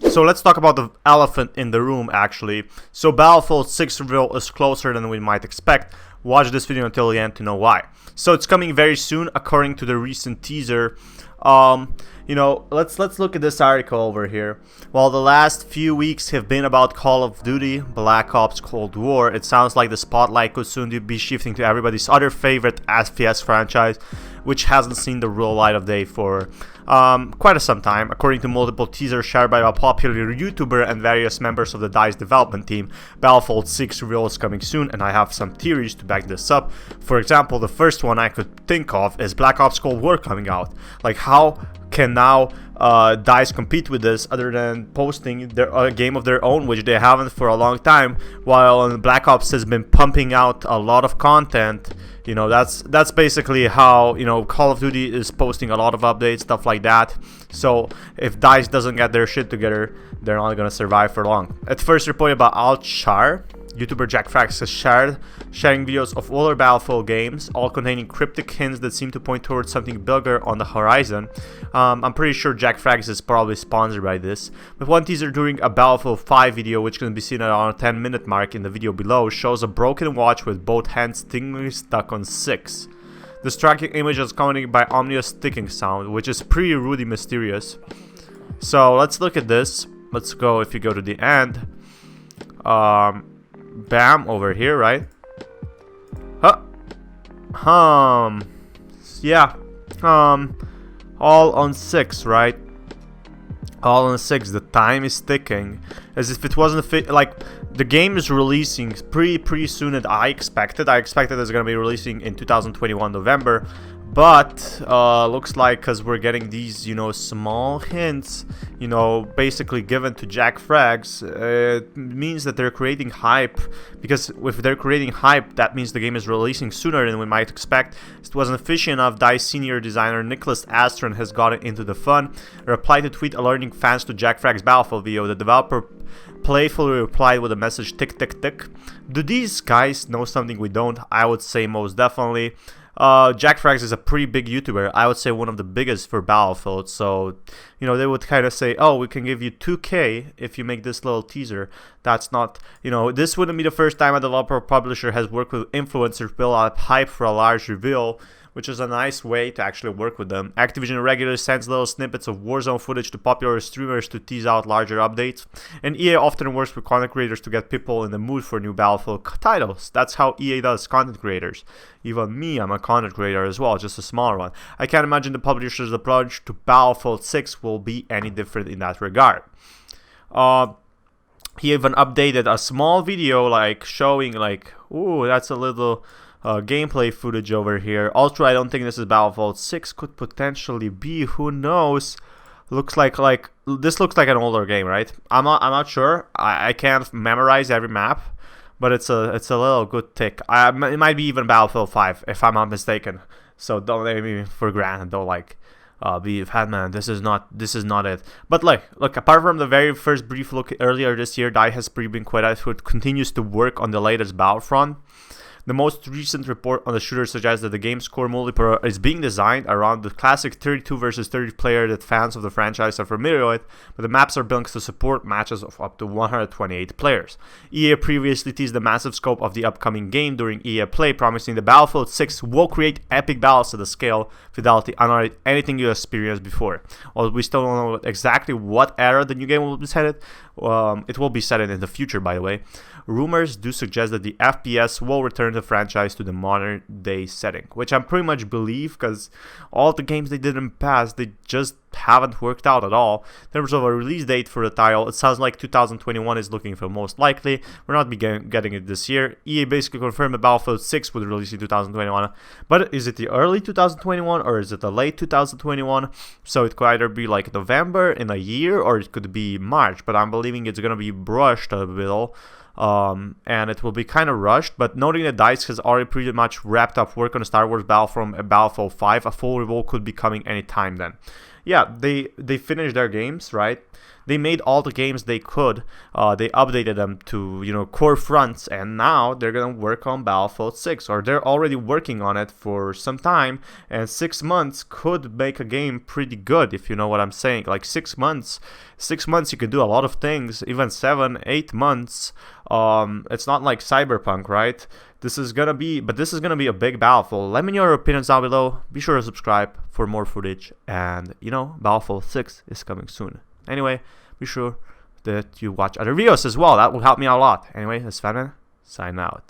So let's talk about the elephant in the room actually. So Battlefield 6 reveal is closer than we might expect. Watch this video until the end to know why. So it's coming very soon according to the recent teaser. Let's look at this article over here. While the last few weeks have been about Call of Duty, Black Ops Cold War, it sounds like the spotlight could soon be shifting to everybody's other favorite FPS franchise, which hasn't seen the real light of day for quite some time. According to multiple teasers shared by a popular YouTuber and various members of the DICE development team, Battlefield 6 reveal is coming soon, and I have some theories to back this up. For example, the first one I could think of is Black Ops Cold War coming out. Like, how can now DICE compete with this other than posting a game of their own, which they haven't for a long time, while Black Ops has been pumping out a lot of content. You know, that's basically how, Call of Duty is posting a lot of updates, stuff like that. So if DICE doesn't get their shit together, they're not gonna survive for long. At first reported by Al-Char, YouTuber Jack Frags has sharing videos of older Battlefield games, all containing cryptic hints that seem to point towards something bigger on the horizon. I'm pretty sure Jack Frags is probably sponsored by this. But one teaser during a Battlefield 5 video, which can be seen around a 10-minute mark in the video below, shows a broken watch with both hands stingingly stuck on 6. The striking image is accompanied by ominous ticking sound, which is pretty rudely mysterious. So let's look at this. Let's go, if you go to the end. Bam, over here, right? Yeah. All on 6, right? All on 6. The time is ticking, as if it wasn't like the game is releasing pretty soon than I expected. I expected it's gonna be releasing in 2021 November. But looks like, because we're getting these, small hints, basically given to Jack Frags, it means that they're creating hype. Because if they're creating hype, that means the game is releasing sooner than we might expect. It wasn't fishy enough. DICE senior designer Nicholas Astron has gotten into the fun. A reply to tweet alerting fans to Jack Frags' Battlefield video. The developer playfully replied with a message, tick tick tick. Do these guys know something we don't? I would say most definitely. Jack Frags is a pretty big YouTuber. I would say one of the biggest for Battlefield. So, they would kind of say, oh, we can give you 2K if you make this little teaser. That's not, this wouldn't be the first time a developer or publisher has worked with influencers to build up hype for a large reveal, which is a nice way to actually work with them. Activision regularly sends little snippets of Warzone footage to popular streamers to tease out larger updates, and EA often works with content creators to get people in the mood for new Battlefield titles. That's how EA does content creators. Even me, I'm a content creator as well, just a smaller one. I can't imagine the publisher's approach to Battlefield 6 will be any different in that regard. He even updated a small video showing ooh, that's a little gameplay footage over here. Also, I don't think this is Battlefield 6. Could potentially be. Who knows? Looks like this looks like an older game, right? I'm not sure. I can't memorize every map, but it's a little good tick. It might be even Battlefield 5 if I'm not mistaken. So don't take me for granted. Don't be fat man. This is not it. But look, apart from the very first brief look earlier this year, DICE has been quite active. Continues to work on the latest Battlefront. The most recent report on the shooter suggests that the game's core multiplayer is being designed around the classic 32 versus 30 player that fans of the franchise are familiar with, but the maps are built to support matches of up to 128 players. EA previously teased the massive scope of the upcoming game during EA Play, promising the Battlefield 6 will create epic battles at a scale, fidelity, unlike anything you experienced before. While we still don't know exactly what era the new game will be set in, it will be set in the future, by the way. Rumors do suggest that the FPS will return the franchise to the modern day setting, which I pretty much believe, because all the games they did in the past, they just haven't worked out at all. In terms of a release date for the title, it sounds like 2021 is looking for most likely. We're not getting it this year. EA basically confirmed that Battlefield 6 would release in 2021, but is it the early 2021 or is it the late 2021? So it could either be November in a year, or it could be March, but I'm believing it's gonna be brushed a little. And it will be kind of rushed, but noting that DICE has already pretty much wrapped up work on Star Wars Battlefront and Battlefield 5, a full revolt could be coming anytime then. Yeah, they finished their games, right? they made all the games they could. They updated them to, you know, core fronts, and now they're gonna work on Battlefield 6, or they're already working on it for some time. And 6 months could make a game pretty good, if you know what I'm saying. Like 6 months, you can do a lot of things. Even 7, 8 months. It's not like Cyberpunk, right? This is gonna be a big Battlefield. Let me know your opinions down below. Be sure to subscribe for more footage, and you know, Battlefield 6 is coming soon. Anyway, be sure that you watch other videos as well. That will help me out a lot. Anyway, this is Fatman, sign out.